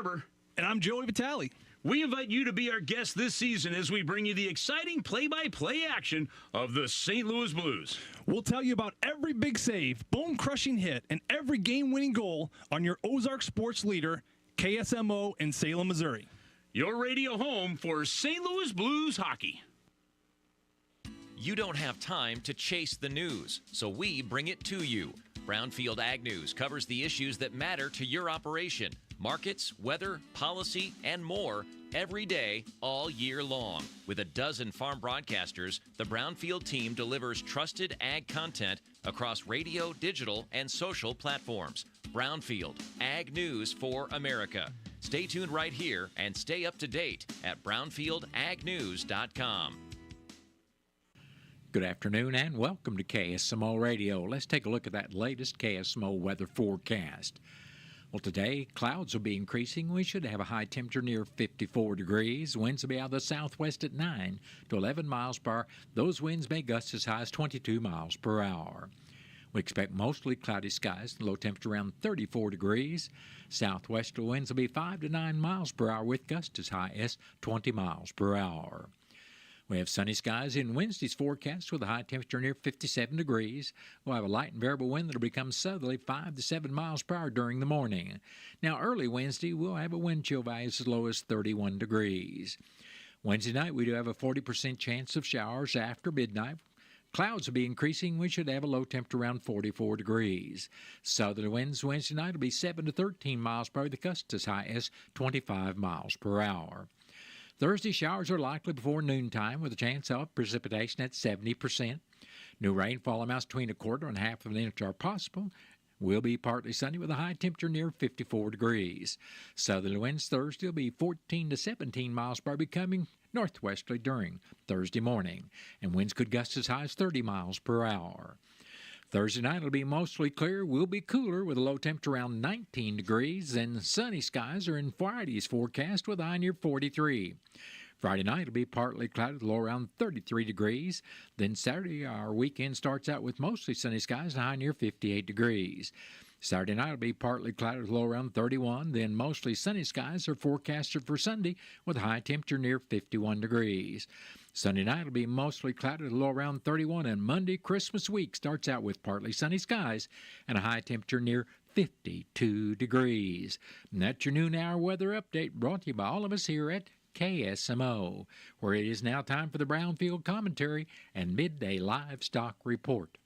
And I'm Joey Vitale. We invite you to be our guest this season as we bring you the exciting play-by-play action of the St. Louis Blues. We'll tell you about every big save, bone-crushing hit, and every game-winning goal on your Ozark sports leader, KSMO in Salem, Missouri. Your radio home for St. Louis Blues hockey. You don't have time to chase the news, so we bring it to you. Brownfield Ag News covers the issues that matter to your operation. Markets, weather, policy, and more every day, all year long. With a dozen farm broadcasters, the Brownfield team delivers trusted ag content across radio, digital, and social platforms. Brownfield, Ag News for America. Stay tuned right here and stay up to date at brownfieldagnews.com. Good afternoon and welcome to KSMO Radio. Let's take a look at that latest KSMO weather forecast. Well, today, clouds will be increasing. We should have a high temperature near 54 degrees. Winds will be out of the southwest at 9 to 11 miles per hour. Those winds may gust as high as 22 miles per hour. We expect mostly cloudy skies, low temperature around 34 degrees. Southwesterly winds will be 5 to 9 miles per hour with gusts as high as 20 miles per hour. We have sunny skies in Wednesday's forecast with a high temperature near 57 degrees. We'll have a light and variable wind that will become southerly 5 to 7 miles per hour during the morning. Now, early Wednesday, we'll have a wind chill value as low as 31 degrees. Wednesday night, we do have a 40% chance of showers after midnight. Clouds will be increasing. We should have a low temperature around 44 degrees. Southerly winds Wednesday night will be 7 to 13 miles per hour, the gusts as high as 25 miles per hour. Thursday, showers are likely before noontime with a chance of precipitation at 70%. New rainfall amounts between a quarter and half of an inch are possible. Will be partly sunny with a high temperature near 54 degrees. Southerly winds Thursday will be 14 to 17 miles per hour, becoming northwesterly during Thursday morning, and winds could gust as high as 30 miles per hour. Thursday night will be mostly clear. Will be cooler with a low temperature around 19 degrees. Then sunny skies are in Friday's forecast with a high near 43. Friday night will be partly cloudy with a low around 33 degrees. Then Saturday, our weekend starts out with mostly sunny skies and a high near 58 degrees. Saturday night will be partly cloudy with a low around 31. Then mostly sunny skies are forecasted for Sunday with a high temperature near 51 degrees. Sunday night will be mostly cloudy with a low around 31, and Monday, Christmas week, starts out with partly sunny skies and a high temperature near 52 degrees. And that's your noon hour weather update brought to you by all of us here at KSMO, where it is now time for the Brownfield Commentary and Midday Livestock Report.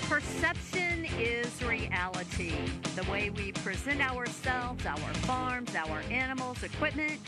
Perception is reality. The way we present ourselves, our farms, our animals, equipment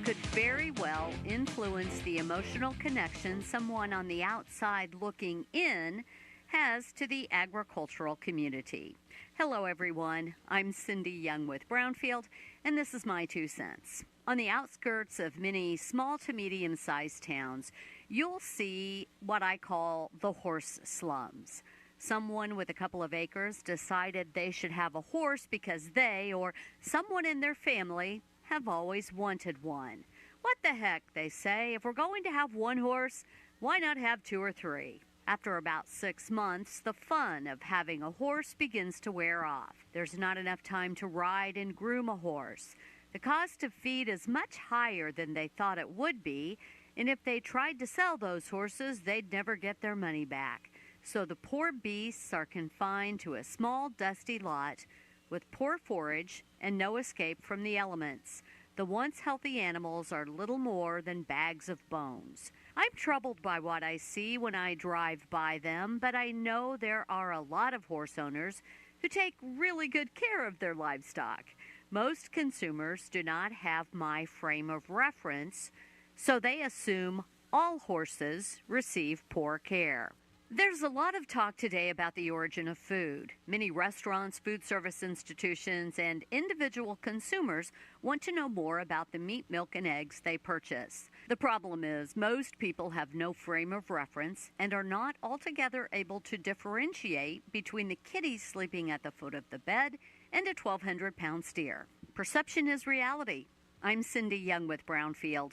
could very well influence the emotional connection someone on the outside looking in has to the agricultural community. Hello, everyone. I'm Cindy Young with Brownfield, and this is my 2 cents. On the outskirts of many small to medium-sized towns, you'll see what I call the horse slums. Someone with a couple of acres decided they should have a horse because they or someone in their family have always wanted one. What the heck, they say. If we're going to have one horse, why not have 2 or 3? After about 6 months, the fun of having a horse begins to wear off. There's not enough time to ride and groom a horse. The cost of feed is much higher than they thought it would be, and if they tried to sell those horses, they'd never get their money back. So the poor beasts are confined to a small, dusty lot with poor forage and no escape from the elements. The once healthy animals are little more than bags of bones. I'm troubled by what I see when I drive by them, but I know there are a lot of horse owners who take really good care of their livestock. Most consumers do not have my frame of reference, so they assume all horses receive poor care. There's a lot of talk today about the origin of food. Many restaurants, food service institutions, and individual consumers want to know more about the meat, milk, and eggs they purchase. The problem is most people have no frame of reference and are not altogether able to differentiate between the kitty sleeping at the foot of the bed and a 1,200-pound steer. Perception is reality. I'm Cindy Young with Brownfield.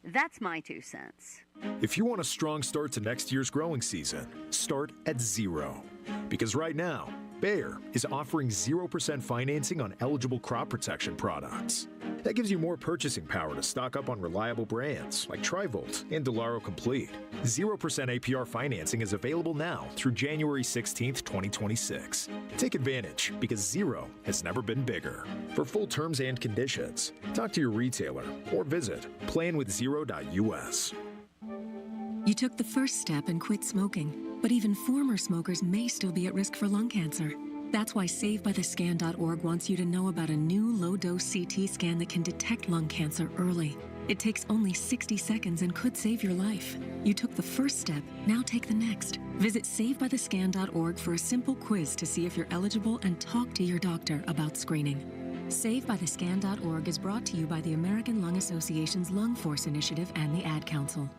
That's my 2 cents. If you want a strong start to next year's growing season, start at 0. Because right now, Bayer is offering 0% financing on eligible crop protection products. That gives you more purchasing power to stock up on reliable brands like Trivolt and Delaro Complete. 0% APR financing is available now through January 16th, 2026. Take advantage because zero has never been bigger. For full terms and conditions, talk to your retailer or visit planwithzero.us. You took the first step and quit smoking, but even former smokers may still be at risk for lung cancer. That's why SaveByTheScan.org wants you to know about a new low-dose CT scan that can detect lung cancer early. It takes only 60 seconds and could save your life. You took the first step, now take the next. Visit SaveByTheScan.org for a simple quiz to see if you're eligible and talk to your doctor about screening. SaveByTheScan.org is brought to you by the American Lung Association's Lung Force Initiative and the Ad Council.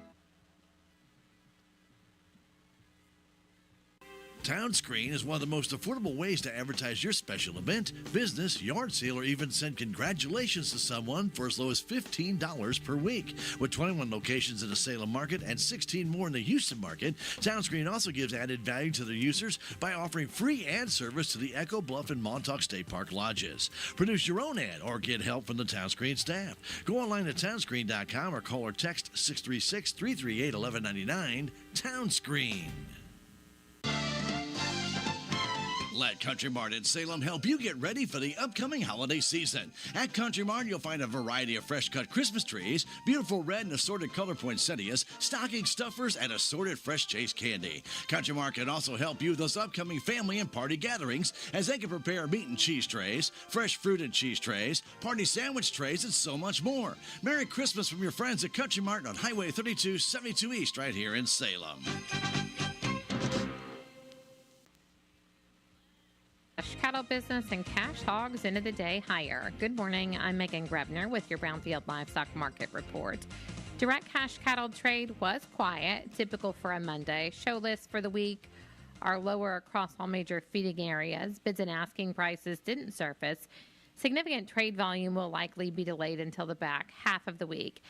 TownScreen is one of the most affordable ways to advertise your special event, business, yard sale, or even send congratulations to someone for as low as $15 per week. With 21 locations in the Salem market and 16 more in the Houston market, TownScreen also gives added value to their users by offering free ad service to the Echo Bluff and Montauk State Park lodges. Produce your own ad or get help from the TownScreen staff. Go online to townscreen.com or call or text 636-338-1199. TownScreen. Let Country Mart in Salem help you get ready for the upcoming holiday season. At Country Mart, you'll find a variety of fresh-cut Christmas trees, beautiful red and assorted color poinsettias, stocking stuffers, and assorted fresh Chase candy. Country Mart can also help you with those upcoming family and party gatherings, as they can prepare meat and cheese trays, fresh fruit and cheese trays, party sandwich trays, and so much more. Merry Christmas from your friends at Country Mart on Highway 3272 East right here in Salem. Cattle business and cash hogs into the day higher. Good morning. I'm Megan Grebner with your Brownfield Livestock Market Report. Direct cash cattle trade was quiet, typical for a Monday. Show lists for the week are lower across all major feeding areas. Bids and asking prices didn't surface. Significant trade volume will likely be delayed until the back half of the week.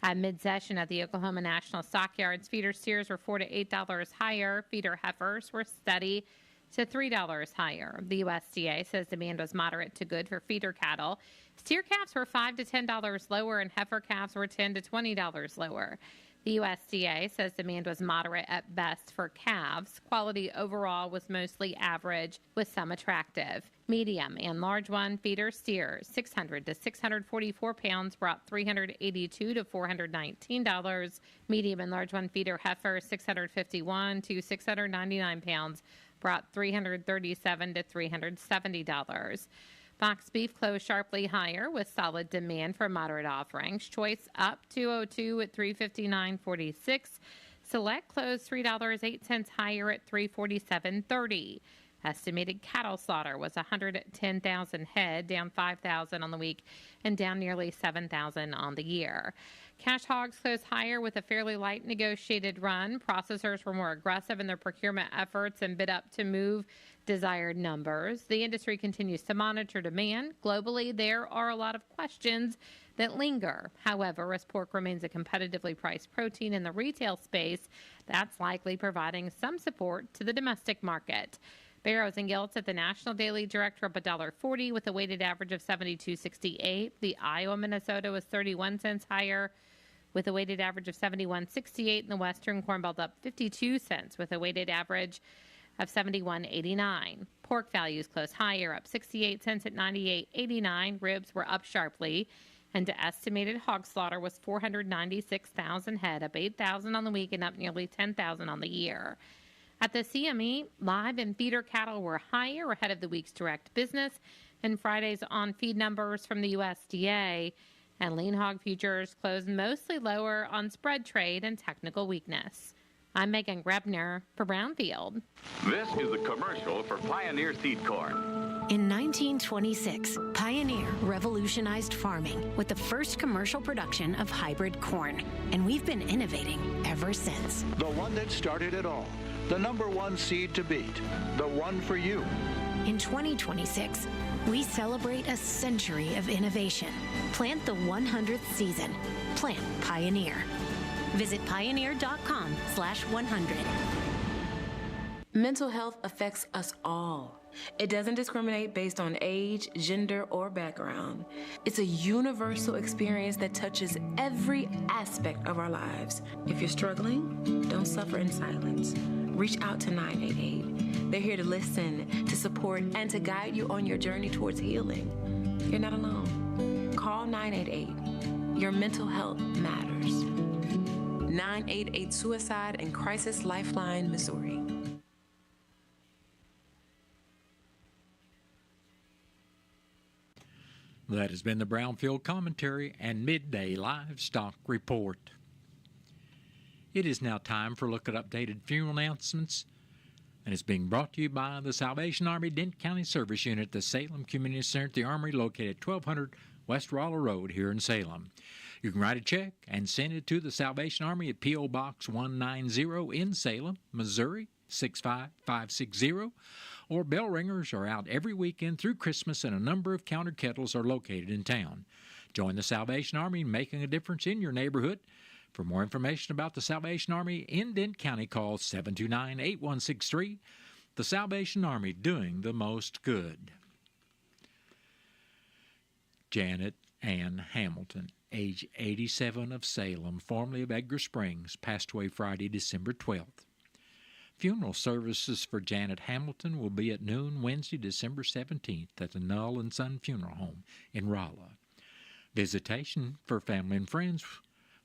At mid-session at the Oklahoma National Stockyards, feeder steers were $4 to $8 higher. Feeder heifers were steady to $3 higher. The USDA says demand was moderate to good for feeder cattle. Steer calves were $5 to $10 lower, and heifer calves were $10 to $20 lower. The USDA says demand was moderate at best for calves. Quality overall was mostly average, with some attractive. Medium and large one feeder steers, 600 to 644 pounds, brought $382 to $419. Medium and large one feeder heifer, 651 to 699 pounds, brought $337 to $370. Box beef closed sharply higher with solid demand for moderate offerings. Choice up $202 at $359.46. Select closed $3.08 higher at $347.30. Estimated cattle slaughter was 110,000 head, down 5,000 on the week and down nearly 7,000 on the year. Cash hogs closed higher with a fairly light negotiated run. Processors were more aggressive in their procurement efforts and bid up to move desired numbers. The industry continues to monitor demand. Globally, there are a lot of questions that linger. However, as pork remains a competitively priced protein in the retail space, that's likely providing some support to the domestic market. Barrows and Gilts at the National Daily Direct were up $1.40 with a weighted average of $72.68. The Iowa, Minnesota was 31 cents higher with a weighted average of 71.68, and the Western Corn Belt up 52 cents with a weighted average of 71.89. Pork values closed higher, up 68 cents at 98.89. Ribs were up sharply, and the estimated hog slaughter was 496,000 head, up 8,000 on the week and up nearly 10,000 on the year. At the CME, live and feeder cattle were higher ahead of the week's direct business and Friday's on-feed numbers from the USDA, and lean hog futures closed mostly lower on spread trade and technical weakness. I'm Megan Grebner for Brownfield. This is the commercial for Pioneer Seed Corn. In 1926, Pioneer revolutionized farming with the first commercial production of hybrid corn, and we've been innovating ever since. The one that started it all, the #1 seed to beat, the one for you. In 2026, we celebrate a century of innovation. Plant the 100th season. Plant Pioneer. Visit pioneer.com/100. Mental health affects us all. It doesn't discriminate based on age, gender, or background. It's a universal experience that touches every aspect of our lives. If you're struggling, don't suffer in silence. Reach out to 988. They're here to listen, to support, and to guide you on your journey towards healing. You're not alone. Call 988. Your mental health matters. 988 Suicide and Crisis Lifeline, Missouri. That has been the Brownfield Commentary and Midday Livestock Report. It is now time for a look at updated funeral announcements, and it's being brought to you by the Salvation Army Dent County Service Unit, the Salem Community Center at the Armory, located at 1200 West Rolla Road here in Salem. You can write a check and send it to the Salvation Army at P.O. Box 190 in Salem, Missouri 65560. Or bell ringers are out every weekend through Christmas, and a number of counter kettles are located in town. Join the Salvation Army in making a difference in your neighborhood. For more information about the Salvation Army in Dent County, call 729-8163. The Salvation Army, doing the most good. Janet Ann Hamilton, age 87, of Salem, formerly of Edgar Springs, passed away Friday, December 12th. Funeral services for Janet Hamilton will be at noon Wednesday, December 17th at the Null and Son Funeral Home in Rolla. Visitation for family and friends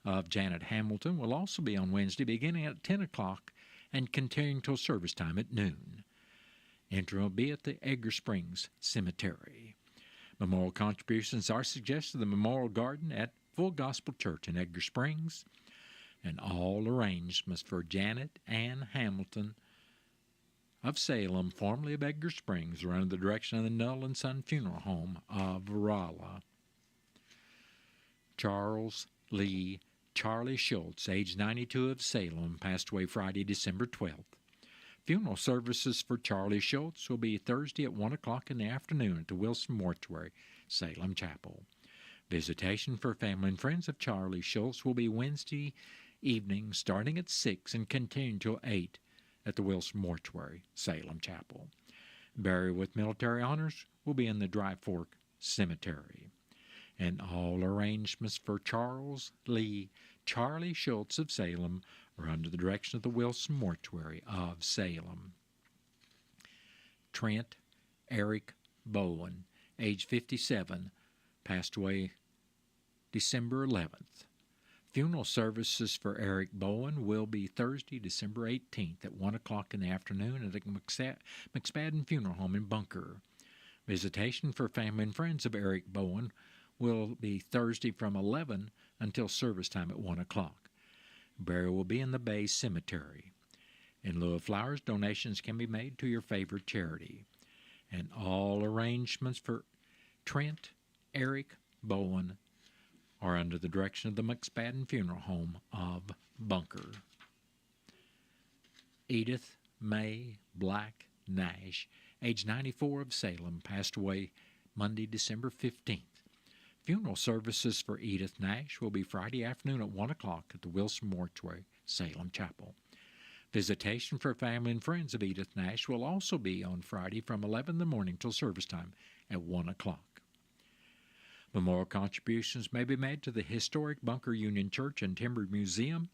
of Janet Hamilton will also be on Wednesday beginning at 10 o'clock and continuing till service time at noon. Entry will be at the Edgar Springs Cemetery. Memorial contributions are suggested to the Memorial Garden at Full Gospel Church in Edgar Springs. And all arrangements for Janet Ann Hamilton of Salem, formerly of Edgar Springs, are under the direction of the Null and Son Funeral Home of Rolla. Charles Lee Charlie Schultz, age 92, of Salem, passed away Friday, December 12th. Funeral services for Charlie Schultz will be Thursday at 1 o'clock in the afternoon at the Wilson Mortuary, Salem Chapel. Visitation for family and friends of Charlie Schultz will be Wednesday evening starting at 6 and continuing till 8 at the Wilson Mortuary, Salem Chapel. Burial with military honors will be in the Dry Fork Cemetery. And all arrangements for Charles Lee Charlie Schultz of Salem are under the direction of the Wilson Mortuary of Salem. Trent Eric Bowen, age 57, passed away December 11th. Funeral services for Eric Bowen will be Thursday, December 18th at 1 o'clock in the afternoon at the McSpadden Funeral Home in Bunker. Visitation for family and friends of Eric Bowen will be Thursday from 11 until service time at 1 o'clock. Burial will be in the Bay Cemetery. In lieu of flowers, donations can be made to your favorite charity. And all arrangements for Trent Eric Bowen are under the direction of the McSpadden Funeral Home of Bunker. Edith May Black Nash, age 94, of Salem, passed away Monday, December 15th. Funeral services for Edith Nash will be Friday afternoon at 1 o'clock at the Wilson Mortuary, Salem Chapel. Visitation for family and friends of Edith Nash will also be on Friday from 11 in the morning till service time at 1 o'clock. Memorial contributions may be made to the historic Bunker Union Church and Timber Museum.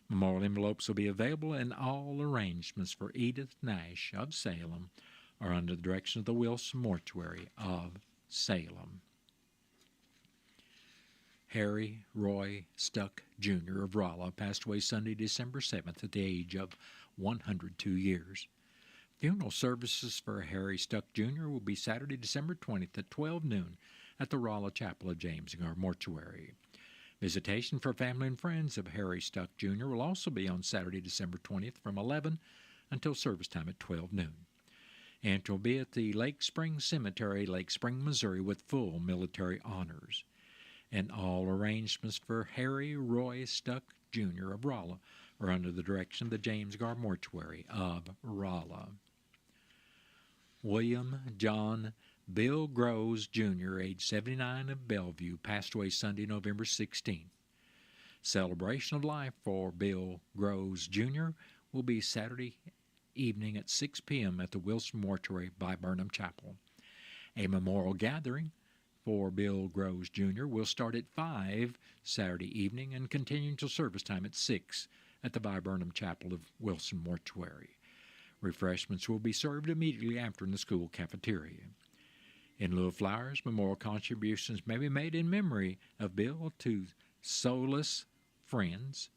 Memorial envelopes will be available, and all arrangements for Edith Nash of Salem are under the direction of the Wilson Mortuary of Salem. Harry Roy Stuck, Jr. of Rolla passed away Sunday, December 7th at the age of 102 years. Funeral services for Harry Stuck, Jr. will be Saturday, December 20th at 12 noon at the Rolla Chapel of James Gar Mortuary. Visitation for family and friends of Harry Stuck, Jr. will also be on Saturday, December 20th from 11 until service time at 12 noon. Entry will be at the Lake Spring Cemetery, Lake Spring, Missouri, with full military honors. And all arrangements for Harry Roy Stuck, Jr. of Rolla are under the direction of the James Gar Mortuary of Rolla. William John Bill Groves, Jr., age 79, of Bellevue, passed away Sunday, November 16th. Celebration of life for Bill Groves, Jr. will be Saturday evening at 6 p.m. at the Wilson Mortuary by Burnham Chapel. A memorial gathering for Bill Groves Jr. will start at 5 Saturday evening and continue until service time at 6 at the Viburnum Chapel of Wilson Mortuary. Refreshments will be served immediately after in the school cafeteria. In lieu of flowers, memorial contributions may be made in memory of Bill to Solace Friends.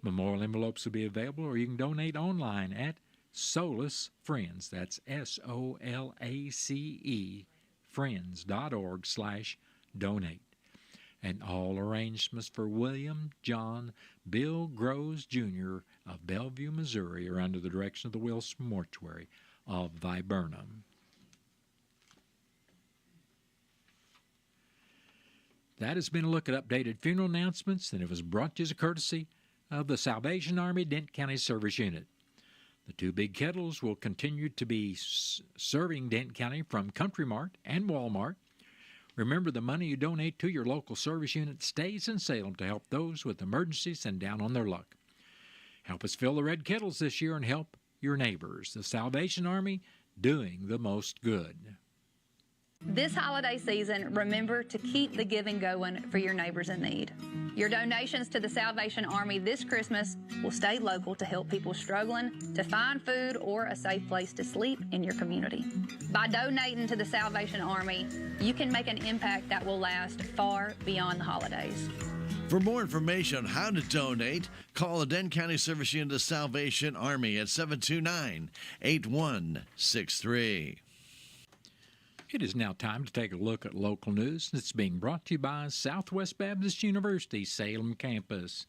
Memorial envelopes will be available, or you can donate online at Solace Friends. That's SOLACE friends.org/donate. And all arrangements for William John Bill Groves Jr. of Bellevue, Missouri are under the direction of the Wilson Mortuary of Viburnum. That has been a look at updated funeral announcements, and it was brought to you as a courtesy of the Salvation Army Dent County Service Unit. The two big kettles will continue to be serving Dent County from Country Mart and Walmart. Remember, the money you donate to your local service unit stays in Salem to help those with emergencies and down on their luck. Help us fill the red kettles this year and help your neighbors. The Salvation Army, doing the most good. This holiday season, remember to keep the giving going for your neighbors in need. Your donations to the Salvation Army this Christmas will stay local to help people struggling to find food or a safe place to sleep in your community. By donating to the Salvation Army, you can make an impact that will last far beyond the holidays. For more information on how to donate, call the Dent County Service Unit of Salvation Army at 729-8163. It is now time to take a look at local news that's being brought to you by Southwest Baptist University Salem Campus.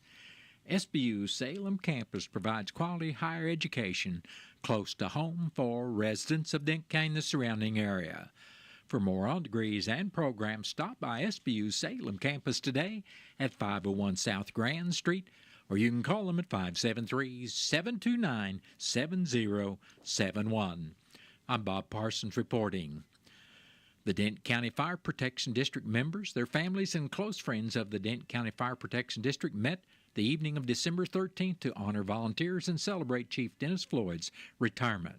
SBU Salem Campus provides quality higher education close to home for residents of Dent County and the surrounding area. For more on degrees and programs, stop by SBU Salem Campus today at 501 South Grand Street, or you can call them at 573-729-7071. I'm Bob Parsons reporting. The Dent County Fire Protection District members, their families, and close friends of the Dent County Fire Protection District met the evening of December 13th to honor volunteers and celebrate Chief Dennis Floyd's retirement.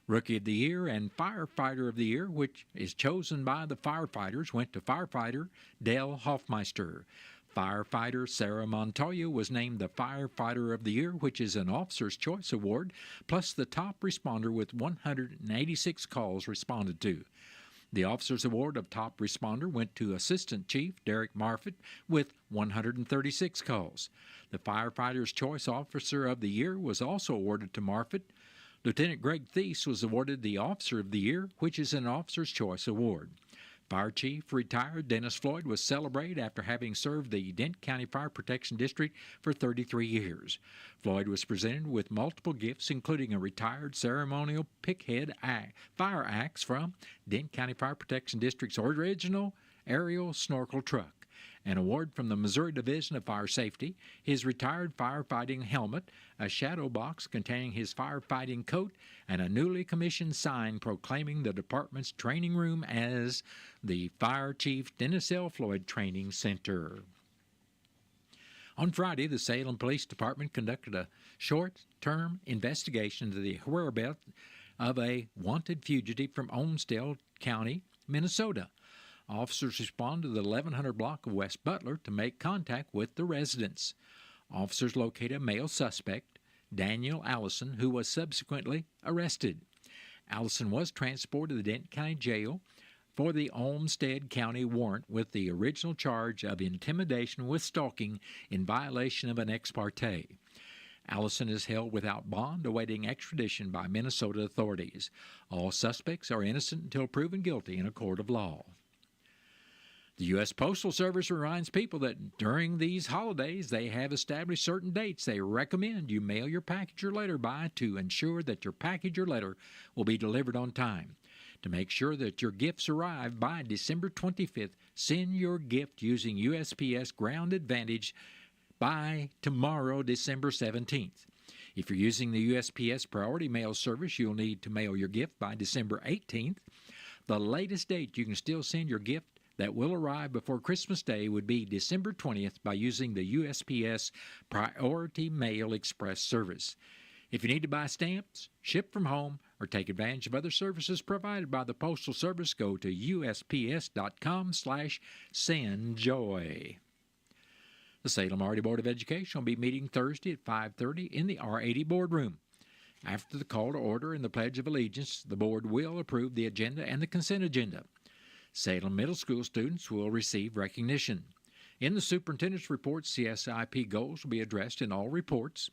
Rookie of the Year and Firefighter of the Year, which is chosen by the firefighters, went to firefighter Dale Hoffmeister. Firefighter Sarah Montoya was named the Firefighter of the Year, which is an Officer's Choice Award, plus the top responder with 186 calls responded to. The Officer's Award of Top Responder went to Assistant Chief Derek Marfitt with 136 calls. The Firefighter's Choice Officer of the Year was also awarded to Marfitt. Lieutenant Greg Thies was awarded the Officer of the Year, which is an Officer's Choice Award. Fire Chief retired Dennis Floyd was celebrated after having served the Dent County Fire Protection District for 33 years. Floyd was presented with multiple gifts, including a retired ceremonial pickhead fire axe from Dent County Fire Protection District's original aerial snorkel truck, an award from the Missouri Division of Fire Safety, his retired firefighting helmet, a shadow box containing his firefighting coat, and a newly commissioned sign proclaiming the department's training room as the Fire Chief Dennis L. Floyd Training Center. On Friday, the Salem Police Department conducted a short-term investigation into the whereabouts of a wanted fugitive from Olmsted County, Minnesota. Officers responded to the 1100 block of West Butler to make contact with the residents. Officers located a male suspect, Daniel Allison, who was subsequently arrested. Allison was transported to the Dent County Jail for the Olmsted County warrant with the original charge of intimidation with stalking in violation of an ex parte. Allison is held without bond, awaiting extradition by Minnesota authorities. All suspects are innocent until proven guilty in a court of law. The U.S. Postal Service reminds people that during these holidays they have established certain dates they recommend you mail your package or letter by to ensure that your package or letter will be delivered on time. To make sure that your gifts arrive by December 25th, send your gift using USPS Ground Advantage by tomorrow, December 17th. If you're using the USPS Priority Mail Service, you'll need to mail your gift by December 18th. The latest date you can still send your gift that will arrive before Christmas Day would be December 20th by using the USPS Priority Mail Express service. If you need to buy stamps, ship from home, or take advantage of other services provided by the Postal Service, go to usps.com/sendjoy. The Salem RD Board of Education will be meeting Thursday at 5:30 in the R80 boardroom. After the call to order and the Pledge of Allegiance, the board will approve the agenda and the consent agenda. Salem Middle School students will receive recognition. In the superintendent's report, CSIP goals will be addressed in all reports.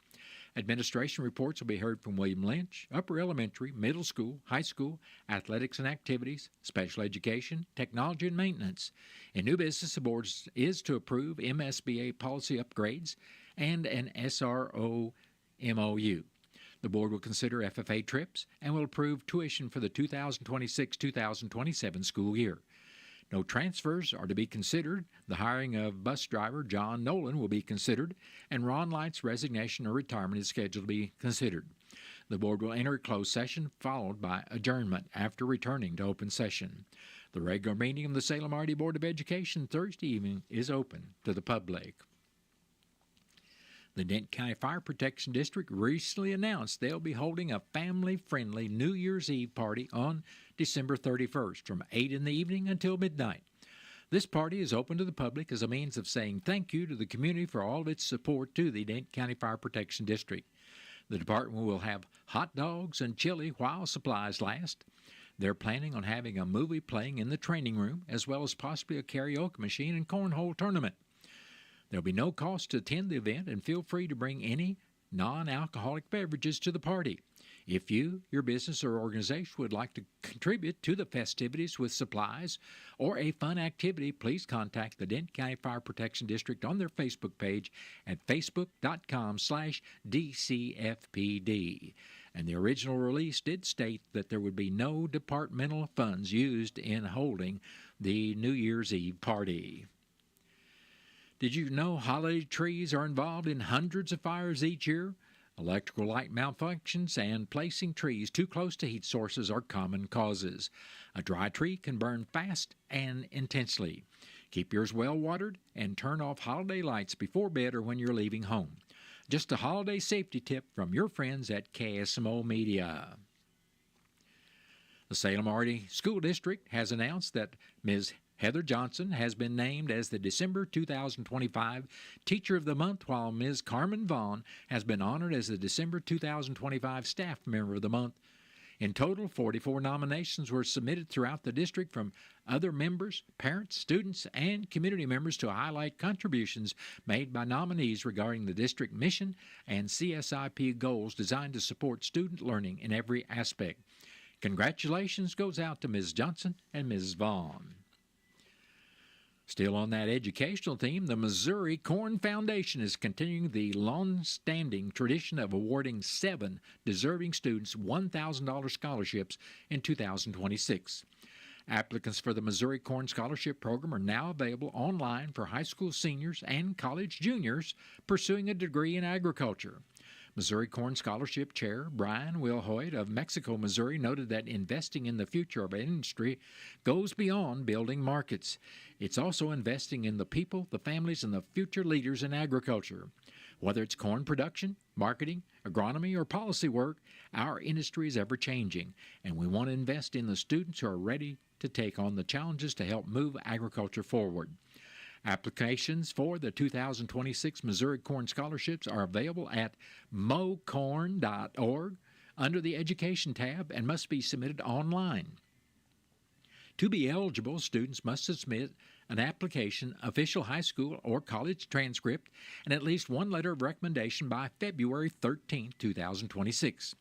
Administration reports will be heard from William Lynch, upper elementary, middle school, high school, athletics and activities, special education, technology and maintenance. In new business, the board is to approve MSBA policy upgrades and an SRO MOU. The board will consider FFA trips and will approve tuition for the 2026-2027 school year. No transfers are to be considered. The hiring of bus driver John Nolan will be considered, and Ron Light's resignation or retirement is scheduled to be considered. The board will enter a closed session, followed by adjournment after returning to open session. The regular meeting of the Salem RD Board of Education Thursday evening is open to the public. The Denton County Fire Protection District recently announced they'll be holding a family-friendly New Year's Eve party on December 31st from 8 in the evening until midnight. This party is open to the public as a means of saying thank you to the community for all of its support to the Denton County Fire Protection District. The department will have hot dogs and chili while supplies last. They're planning on having a movie playing in the training room, as well as possibly a karaoke machine and cornhole tournament. There'll be no cost to attend the event, and feel free to bring any non-alcoholic beverages to the party. If you, your business, or organization would like to contribute to the festivities with supplies or a fun activity, please contact the Denton County Fire Protection District on their Facebook page at facebook.com/DCFPD. And the original release did state that there would be no departmental funds used in holding the New Year's Eve party. Did you know holiday trees are involved in hundreds of fires each year? Electrical light malfunctions and placing trees too close to heat sources are common causes. A dry tree can burn fast and intensely. Keep yours well watered and turn off holiday lights before bed or when you're leaving home. Just a holiday safety tip from your friends at KSMO Media. The Salem RD School District has announced that Ms. Heather Johnson has been named as the December 2025 Teacher of the Month, while Ms. Carmen Vaughn has been honored as the December 2025 Staff Member of the Month. In total, 44 nominations were submitted throughout the district from other members, parents, students, and community members to highlight contributions made by nominees regarding the district mission and CSIP goals designed to support student learning in every aspect. Congratulations goes out to Ms. Johnson and Ms. Vaughn. Still on that educational theme, the Missouri Corn Foundation is continuing the long-standing tradition of awarding 7 deserving students $1,000 scholarships in 2026. Applicants for the Missouri Corn Scholarship Program are now available online for high school seniors and college juniors pursuing a degree in agriculture. Missouri Corn Scholarship Chair Brian Wilhoit of Mexico, Missouri, noted that investing in the future of industry goes beyond building markets. It's also investing in the people, the families, and the future leaders in agriculture. Whether it's corn production, marketing, agronomy, or policy work, our industry is ever-changing, and we want to invest in the students who are ready to take on the challenges to help move agriculture forward. Applications for the 2026 Missouri Corn Scholarships are available at mocorn.org under the Education tab and must be submitted online. To be eligible, students must submit an application, official high school or college transcript, and at least one letter of recommendation by February 13, 2026.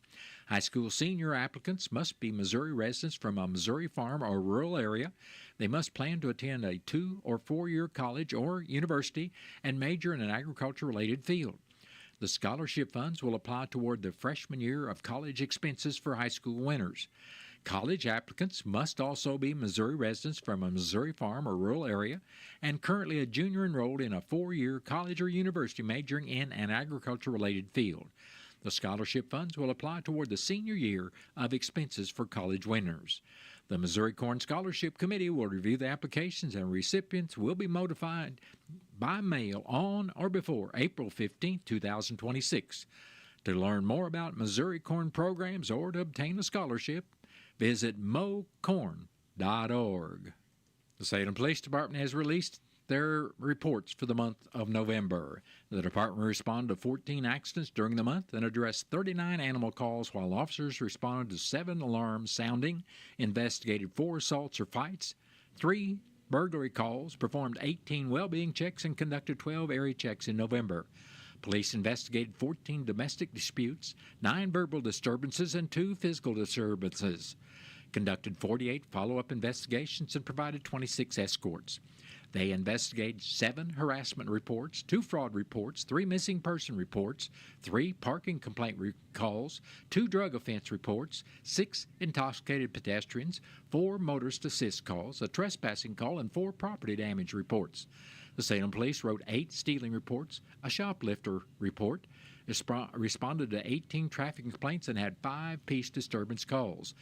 High school senior applicants must be Missouri residents from a Missouri farm or rural area. They must plan to attend a 2- or 4-year college or university and major in an agriculture-related field. The scholarship funds will apply toward the freshman year of college expenses for high school winners. College applicants must also be Missouri residents from a Missouri farm or rural area and currently a junior enrolled in a 4-year college or university majoring in an agriculture-related field. The scholarship funds will apply toward the senior year of expenses for college winners. The Missouri Corn Scholarship Committee will review the applications, and recipients will be notified by mail on or before April 15, 2026. To learn more about Missouri corn programs or to obtain a scholarship, visit mocorn.org. The Salem Police Department has released their reports for the month of November. The department responded to 14 accidents during the month and addressed 39 animal calls, while officers responded to 7 alarms sounding, investigated 4 assaults or fights, 3 burglary calls, performed 18 well-being checks, and conducted 12 area checks in November. Police investigated 14 domestic disputes, 9 verbal disturbances, and 2 physical disturbances. Conducted 48 follow-up investigations and provided 26 escorts. They investigated 7 harassment reports, 2 fraud reports, 3 missing person reports, 3 parking complaint calls, 2 drug offense reports, 6 intoxicated pedestrians, 4 motorist assist calls, a trespassing call, and 4 property damage reports. The Salem Police wrote 8 stealing reports, a shoplifter report, responded to 18 traffic complaints, and had 5 peace disturbance calls.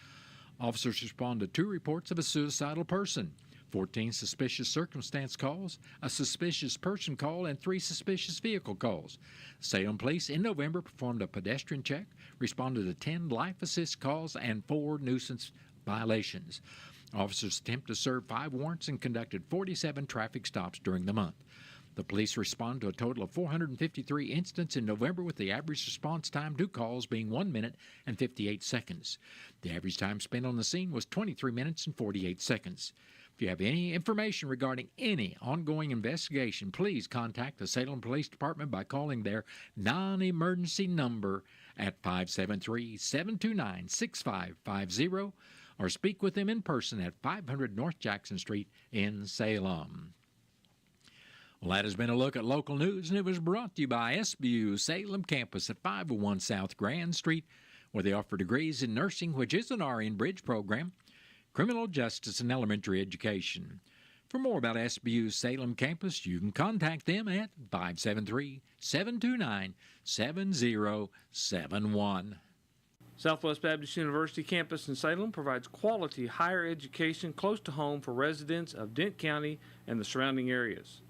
Officers responded to 2 reports of a suicidal person, 14 suspicious circumstance calls, a suspicious person call, and 3 suspicious vehicle calls. Salem Police in November performed a pedestrian check, responded to 10 life assist calls, and 4 nuisance violations. Officers attempted to serve 5 warrants and conducted 47 traffic stops during the month. The police responded to a total of 453 incidents in November, with the average response time to calls being 1 minute and 58 seconds. The average time spent on the scene was 23 minutes and 48 seconds. If you have any information regarding any ongoing investigation, please contact the Salem Police Department by calling their non-emergency number at 573-729-6550 or speak with them in person at 500 North Jackson Street in Salem. Well, that has been a look at local news, and it was brought to you by SBU Salem Campus at 501 South Grand Street, where they offer degrees in nursing, which is an RN Bridge program, criminal justice, and elementary education. For more about SBU's Salem campus, you can contact them at 573-729-7071. Southwest Baptist University campus in Salem provides quality higher education close to home for residents of Dent County and the surrounding areas.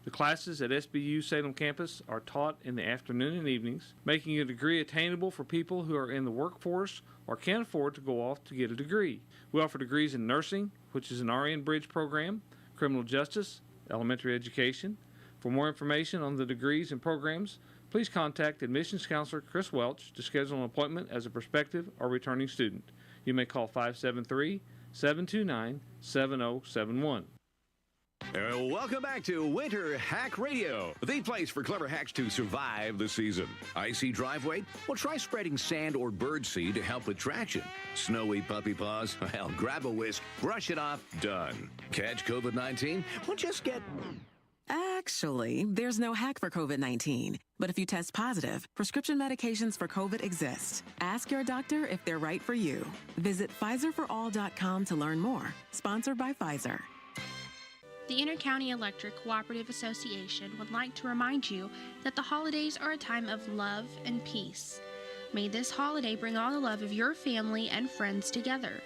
The classes at SBU Salem campus are taught in the afternoon and evenings, making a degree attainable for people who are in the workforce or can't afford to go off to get a degree. We offer degrees in nursing, which is an RN Bridge program, criminal justice, elementary education. For more information on the degrees and programs, please contact admissions counselor Chris Welch to schedule an appointment as a prospective or returning student. You may call 573-729-7071. Welcome back to Winter Hack Radio, the place for clever hacks to survive the season. Icy driveway? Well, try spreading sand or bird seed to help with traction. Snowy puppy paws? Well, grab a whisk, brush it off, done. Catch COVID-19? Well, just get... Actually, there's no hack for COVID-19. But if you test positive, prescription medications for COVID exist. Ask your doctor if they're right for you. Visit PfizerForAll.com to learn more. Sponsored by Pfizer. The Intercounty Electric Cooperative Association would like to remind you that the holidays are a time of love and peace. May this holiday bring all the love of your family and friends together.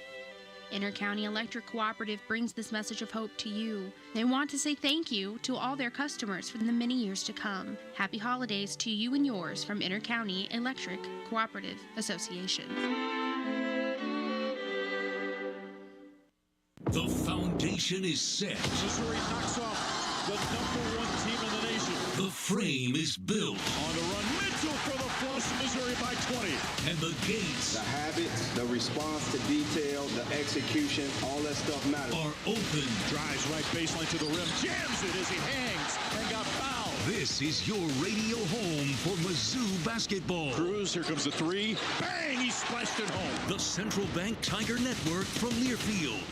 Intercounty Electric Cooperative brings this message of hope to you. They want to say thank you to all their customers for the many years to come. Happy holidays to you and yours from Intercounty Electric Cooperative Association. The foundation is set. Missouri knocks off the #1 team in the nation. The frame is built. On the run, Mitchell for the flush, Missouri by 20. And the gates, the habits, the response to detail, the execution, all that stuff matters. Are open. Drives right baseline to the rim, jams it as he hangs and got fouled. This is your radio home for Mizzou basketball. Cruz, here comes the 3. Bang, he splashed it home. The Central Bank Tiger Network from Learfield.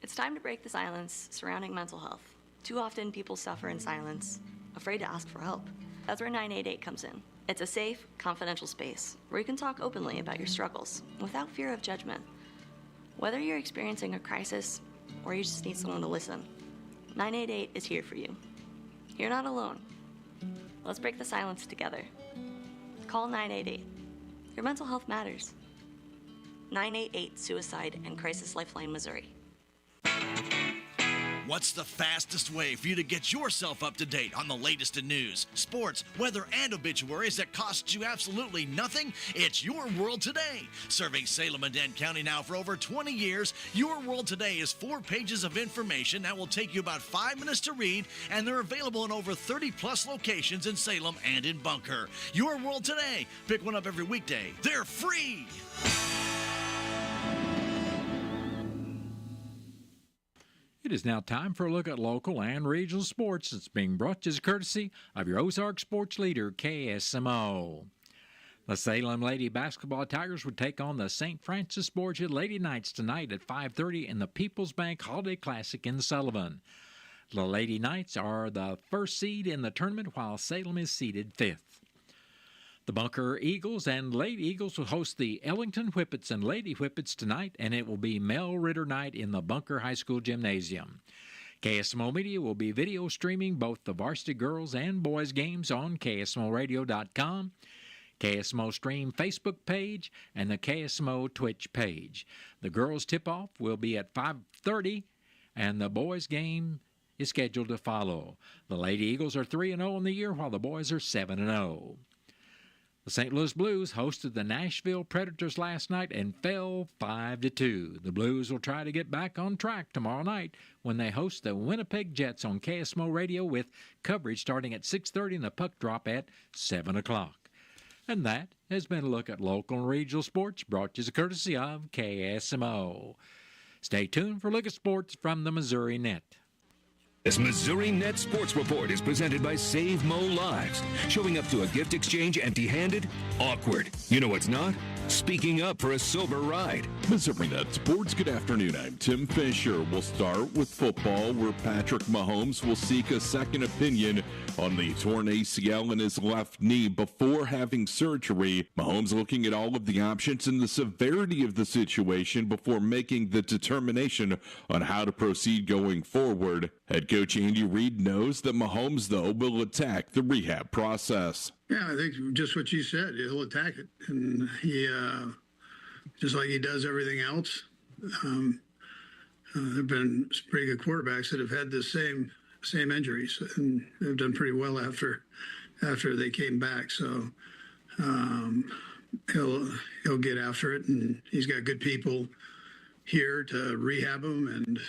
It's time to break the silence surrounding mental health. Too often people suffer in silence, afraid to ask for help. That's where 988 comes in. It's a safe, confidential space where you can talk openly about your struggles without fear of judgment. Whether you're experiencing a crisis or you just need someone to listen, 988 is here for you. You're not alone. Let's break the silence together. Call 988. Your mental health matters. 988 Suicide and Crisis Lifeline, Missouri. What's the fastest way for you to get yourself up to date on the latest in news, sports, weather, and obituaries that costs you absolutely nothing? It's Your World Today. Serving Salem and Dent County now for over 20 years, Your World Today is 4 pages of information that will take you about 5 minutes to read, and they're available in over 30-plus locations in Salem and in Bunker. Your World Today. Pick one up every weekday. They're free. It is now time for a look at local and regional sports. It's being brought to you as courtesy of your Ozark sports leader, KSMO. The Salem Lady Basketball Tigers would take on the St. Francis Borgia Lady Knights tonight at 5:30 in the People's Bank Holiday Classic in Sullivan. The Lady Knights are the first seed in the tournament, while Salem is seeded 5th. The Bunker Eagles and Lady Eagles will host the Ellington Whippets and Lady Whippets tonight, and it will be Mel Ritter night in the Bunker High School Gymnasium. KSMO Media will be video streaming both the varsity girls and boys games on KSMOradio.com, KSMO Stream Facebook page, and the KSMO Twitch page. The girls' tip-off will be at 5:30, and the boys' game is scheduled to follow. The Lady Eagles are 3-0 in the year, while the boys are 7-0. The St. Louis Blues hosted the Nashville Predators last night and fell 5-2. The Blues will try to get back on track tomorrow night when they host the Winnipeg Jets on KSMO Radio with coverage starting at 6:30 and the puck drop at 7 o'clock. And that has been a look at local and regional sports brought to you as a courtesy of KSMO. Stay tuned for a look at sports from the Missouri Net. This Missouri Net Sports Report is presented by Save Mo Lives. Showing up to a gift exchange empty-handed? Awkward. You know what's not? Speaking up for a sober ride. Missouri Net Sports, good afternoon. I'm Tim Fisher. We'll start with football, where Patrick Mahomes will seek a second opinion on the torn ACL in his left knee before having surgery. Mahomes looking at all of the options and the severity of the situation before making the determination on how to proceed going forward. Head coach Andy Reid knows that Mahomes, though, will attack the rehab process. Yeah, I think just what you said, he'll attack it. And he, just like he does everything else, there have been pretty good quarterbacks that have had the same injuries, and they've done pretty well after they came back. So he'll get after it, and he's got good people here to rehab him, and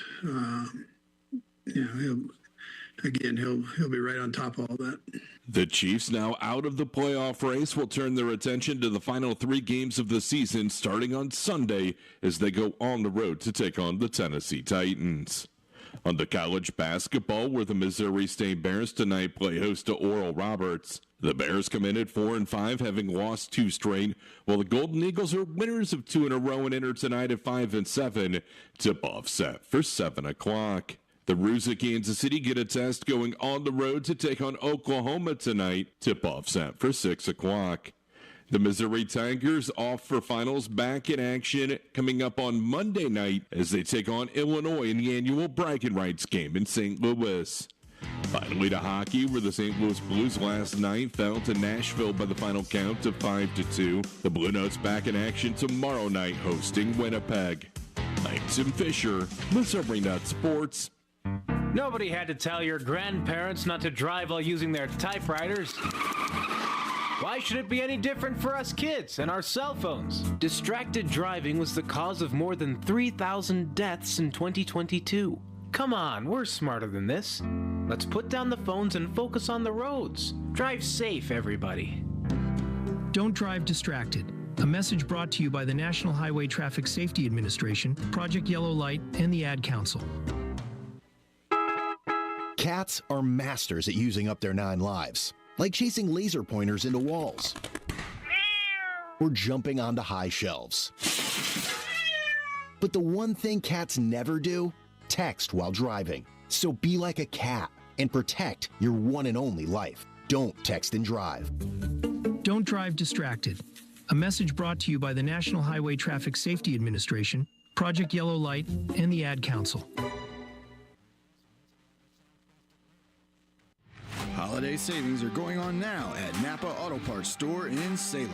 he'll be right on top of all that. The Chiefs, now out of the playoff race, will turn their attention to the final 3 games of the season starting on Sunday as they go on the road to take on the Tennessee Titans. On the college basketball, where the Missouri State Bears tonight play host to Oral Roberts. The Bears come in at 4-5, having lost 2 straight, while the Golden Eagles are winners of 2 in a row and enter tonight at 5-7. Tip-off set for 7 o'clock. The Roos of Kansas City get a test going on the road to take on Oklahoma tonight. Tip-off set for 6 o'clock. The Missouri Tigers off for finals, back in action coming up on Monday night as they take on Illinois in the annual bragging rights game in St. Louis. Finally to hockey, where the St. Louis Blues last night fell to Nashville by the final count of 5-2. The Blue Notes back in action tomorrow night hosting Winnipeg. I'm Tim Fisher, Missouri Net Sports. Nobody had to tell your grandparents not to drive while using their typewriters. Why should it be any different for us kids and our cell phones? Distracted driving was the cause of more than 3,000 deaths in 2022. Come on, we're smarter than this. Let's put down the phones and focus on the roads. Drive safe, everybody. Don't drive distracted. A message brought to you by the National Highway Traffic Safety Administration, Project Yellow Light, and the Ad Council. Cats are masters at using up their 9 lives, like chasing laser pointers into walls or jumping onto high shelves. But the one thing cats never do, text while driving. So be like a cat and protect your one and only life. Don't text and drive. Don't drive distracted. A message brought to you by the National Highway Traffic Safety Administration, Project Yellow Light, and the Ad Council. Holiday savings are going on now at Napa Auto Parts store in Salem.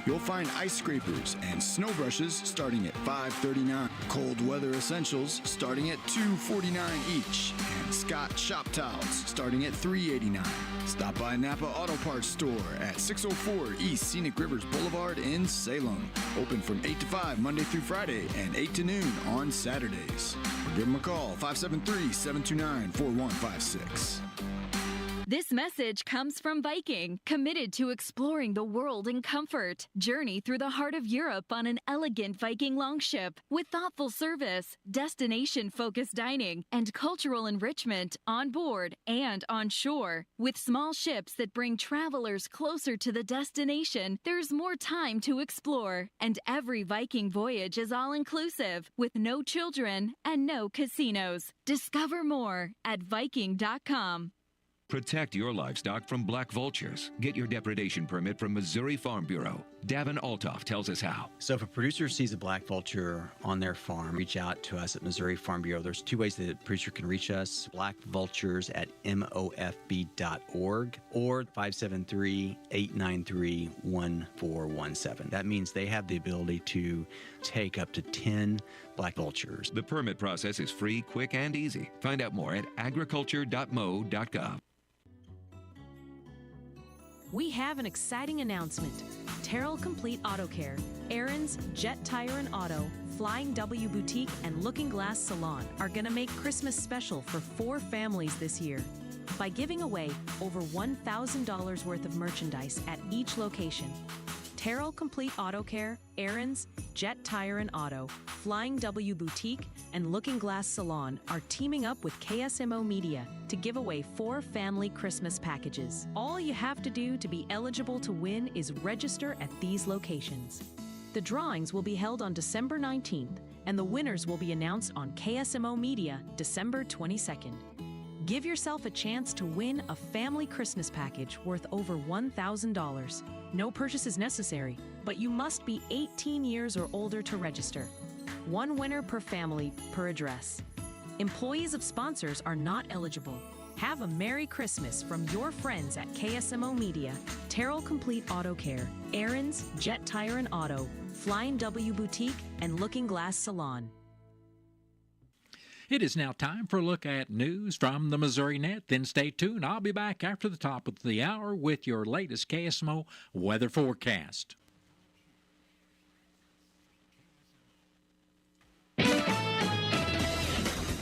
You'll find ice scrapers and snow brushes starting at $5.39. Cold weather essentials starting at $2.49 each. And Scott shop towels starting at $3.89. Stop by Napa Auto Parts store at 604 East Scenic Rivers Boulevard in Salem. Open from 8 to 5 Monday through Friday and 8 to noon on Saturdays. Or give them a call, 573-729-4156. This message comes from Viking, committed to exploring the world in comfort. Journey through the heart of Europe on an elegant Viking longship with thoughtful service, destination-focused dining, and cultural enrichment on board and on shore. With small ships that bring travelers closer to the destination, there's more time to explore. And every Viking voyage is all-inclusive, with no children and no casinos. Discover more at Viking.com. Protect your livestock from black vultures. Get your depredation permit from Missouri Farm Bureau. Davin Altoff tells us how. So if a producer sees a black vulture on their farm, reach out to us at Missouri Farm Bureau. There's two ways that a producer can reach us: blackvultures@mofb.org or 573-893-1417. That means they have the ability to take up to 10 black vultures. The permit process is free, quick, and easy. Find out more at agriculture.mo.gov. We have an exciting announcement. Terrell Complete Auto Care, Aaron's, Jet Tire and Auto, Flying W Boutique, and Looking Glass Salon are going to make Christmas special for 4 families this year by giving away over $1,000 worth of merchandise at each location. Terrell Complete Auto Care, Aaron's, Jet Tire and Auto, Flying W Boutique, and Looking Glass Salon are teaming up with KSMO Media to give away 4 family Christmas packages. All you have to do to be eligible to win is register at these locations. The drawings will be held on December 19th, and the winners will be announced on KSMO Media December 22nd. Give yourself a chance to win a family Christmas package worth over $1,000. No purchase is necessary, but you must be 18 years or older to register. 1 winner per family per address. Employees of sponsors are not eligible. Have a Merry Christmas from your friends at KSMO Media, Terrell Complete Auto Care, Aaron's, Jet Tire and Auto, Flying W Boutique, and Looking Glass Salon. It is now time for a look at news from the Missouri Net. Then stay tuned. I'll be back after the top of the hour with your latest KSMO weather forecast.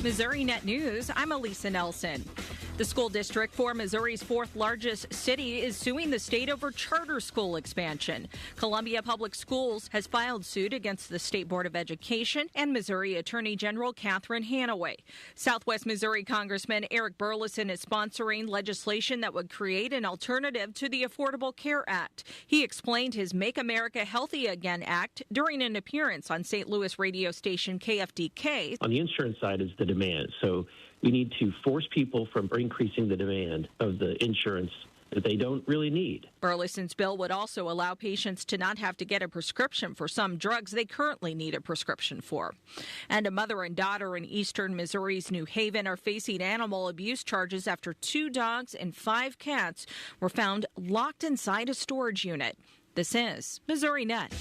Missouri Net News, I'm Elisa Nelson. The school district for Missouri's 4th largest city is suing the state over charter school expansion. Columbia Public Schools has filed suit against the State Board of Education and Missouri Attorney General Catherine Hanaway. Southwest Missouri Congressman Eric Burleson is sponsoring legislation that would create an alternative to the Affordable Care Act. He explained his Make America Healthy Again Act during an appearance on St. Louis radio station KFDK. On the insurance side is the demand. So we need to force people from increasing the demand of the insurance that they don't really need. Burleson's bill would also allow patients to not have to get a prescription for some drugs they currently need a prescription for. And a mother and daughter in eastern Missouri's New Haven are facing animal abuse charges after 2 dogs and 5 cats were found locked inside a storage unit. This is Missouri Net.